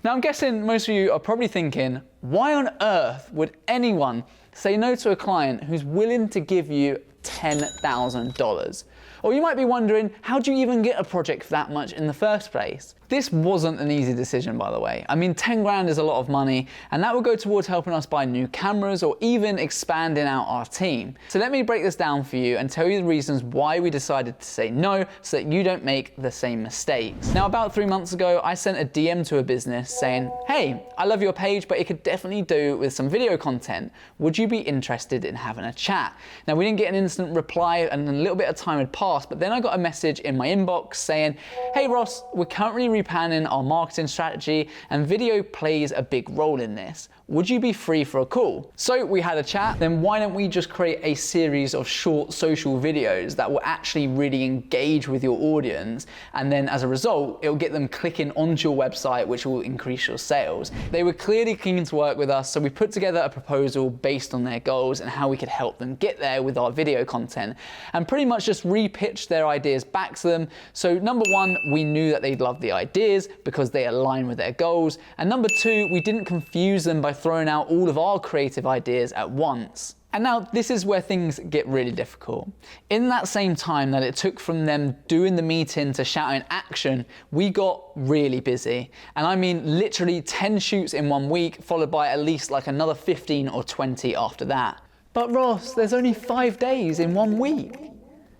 Now I'm guessing most of you are probably thinking, why on earth would anyone say no to a client who's willing to give you $10,000? Or you might be wondering, how do you even get a project for that much in the first place? This wasn't an easy decision, by the way. I mean, 10 grand is a lot of money, and that will go towards helping us buy new cameras or even expanding out our team. So let me break this down for you and tell you the reasons why we decided to say no so that you don't make the same mistakes. Now, about 3 months ago, I sent a DM to a business saying, hey, I love your page, but it could definitely do with some video content. Would you be interested in having a chat? Now, we didn't get an instant reply and a little bit of time had passed, but then I got a message in my inbox saying, hey Ross, we're currently replanning our marketing strategy and video plays a big role in this. Would you be free for a call? So we had a chat. Then why don't we just create a series of short social videos that will actually really engage with your audience, and then as a result it'll get them clicking onto your website, which will increase your sales. They were clearly keen to work with us, so we put together a proposal based on their goals and how we could help them get there with our video content, and pretty much just repitched their ideas back to them. So number one, we knew that they'd love the ideas because they align with their goals, and number two, we didn't confuse them by throwing out all of our creative ideas at once. And now this is where things get really difficult. In that same time that it took from them doing the meeting to shouting action, we got really busy. And I mean literally 10 shoots in 1 week, followed by at least like another 15 or 20 after that. But Ross, there's only 5 days in 1 week.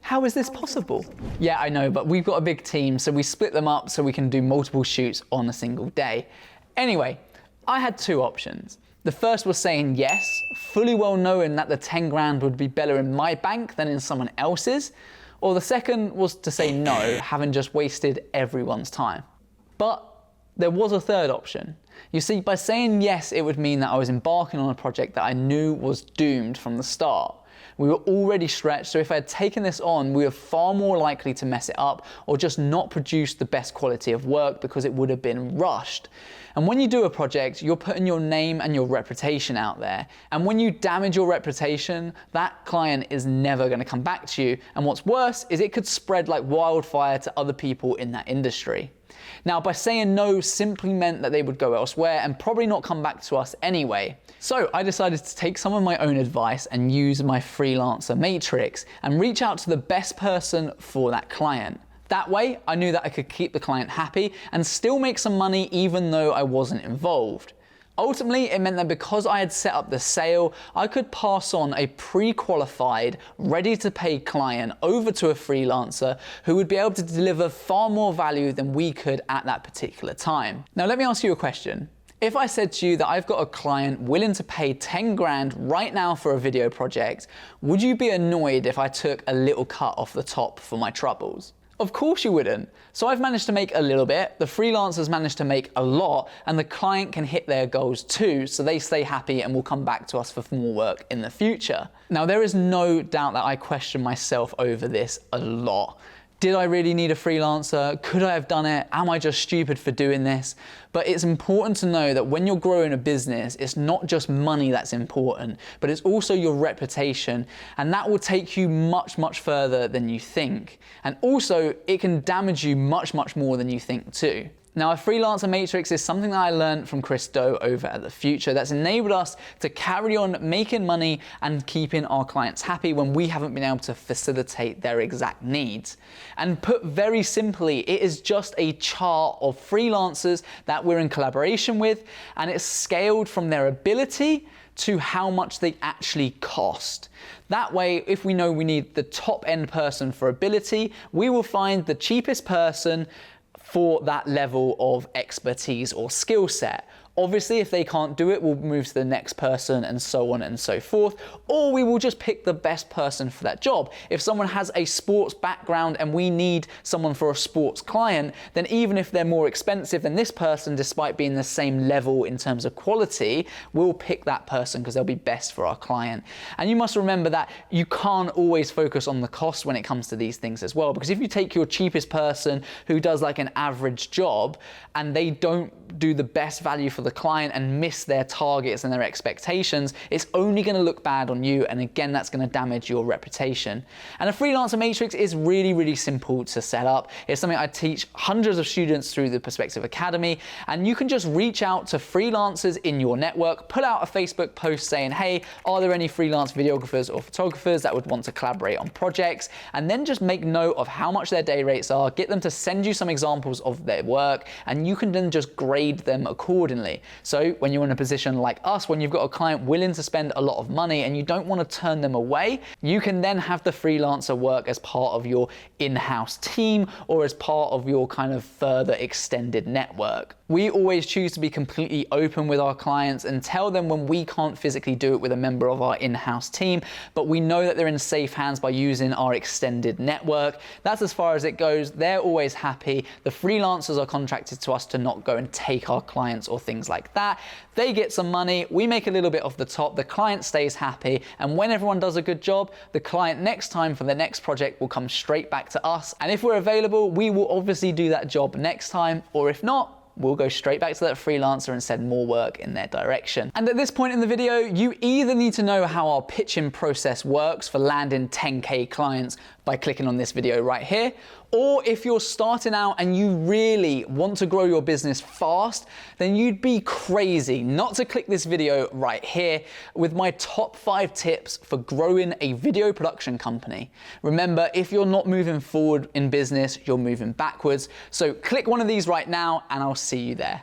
How is this possible? Yeah, I know, but we've got a big team, so we split them up so we can do multiple shoots on a single day. Anyway, I had two options. The first was saying yes, fully well knowing that the 10 grand would be better in my bank than in someone else's. Or the second was to say no, having just wasted everyone's time. But there was a third option. You see, by saying yes, it would mean that I was embarking on a project that I knew was doomed from the start. We were already stretched, so if I had taken this on, we were far more likely to mess it up or just not produce the best quality of work because it would have been rushed. And when you do a project, you're putting your name and your reputation out there. And when you damage your reputation, that client is never going to come back to you. And what's worse is it could spread like wildfire to other people in that industry. Now, by saying no simply meant that they would go elsewhere and probably not come back to us anyway. So I decided to take some of my own advice and use my freelancer matrix and reach out to the best person for that client. That way, I knew that I could keep the client happy and still make some money even though I wasn't involved. Ultimately, it meant that because I had set up the sale, I could pass on a pre-qualified, ready-to-pay client over to a freelancer who would be able to deliver far more value than we could at that particular time. Now, let me ask you a question. If I said to you that I've got a client willing to pay 10 grand right now for a video project, would you be annoyed if I took a little cut off the top for my troubles? Of course you wouldn't. So I've managed to make a little bit, the freelancers managed to make a lot, and the client can hit their goals too, so they stay happy and will come back to us for more work in the future. Now, there is no doubt that I question myself over this a lot. Did I really need a freelancer? Could I have done it? Am I just stupid for doing this? But it's important to know that when you're growing a business, it's not just money that's important, but it's also your reputation. And that will take you much, much further than you think. And also, it can damage you much, much more than you think too. Now, a freelancer matrix is something that I learned from Chris Do over at The Future that's enabled us to carry on making money and keeping our clients happy when we haven't been able to facilitate their exact needs. And put very simply, it is just a chart of freelancers that we're in collaboration with, and it's scaled from their ability to how much they actually cost. That way, if we know we need the top end person for ability, we will find the cheapest person for that level of expertise or skill set. Obviously, if they can't do it, we'll move to the next person and so on and so forth, or we will just pick the best person for that job. If someone has a sports background and we need someone for a sports client, then even if they're more expensive than this person, despite being the same level in terms of quality, we'll pick that person because they'll be best for our client. And you must remember that you can't always focus on the cost when it comes to these things as well, because if you take your cheapest person who does like an average job and they don't do the best value for the the client and miss their targets and their expectations, it's only going to look bad on you, and again, that's going to damage your reputation. And a freelancer matrix is really, really simple to set up. It's something I teach hundreds of students through the Perspective Academy, and you can just reach out to freelancers in your network, put out a Facebook post saying, hey, are there any freelance videographers or photographers that would want to collaborate on projects? And then just make note of how much their day rates are, get them to send you some examples of their work, and you can then just grade them accordingly. So when you're in a position like us, when you've got a client willing to spend a lot of money and you don't want to turn them away, you can then have the freelancer work as part of your in-house team or as part of your kind of further extended network. We always choose to be completely open with our clients and tell them when we can't physically do it with a member of our in-house team, but we know that they're in safe hands by using our extended network. That's as far as it goes. They're always happy. The freelancers are contracted to us to not go and take our clients or things like that. They get some money, we make a little bit off the top, the client stays happy, and when everyone does a good job, the client next time for the next project will come straight back to us. And if we're available, we will obviously do that job next time, or if not, we'll go straight back to that freelancer and send more work in their direction. And at this point in the video, you either need to know how our pitching process works for landing 10K clients by clicking on this video right here, or if you're starting out and you really want to grow your business fast, then you'd be crazy not to click this video right here with my top 5 tips for growing a video production company. Remember, if you're not moving forward in business, you're moving backwards. So click one of these right now and I'll see you there.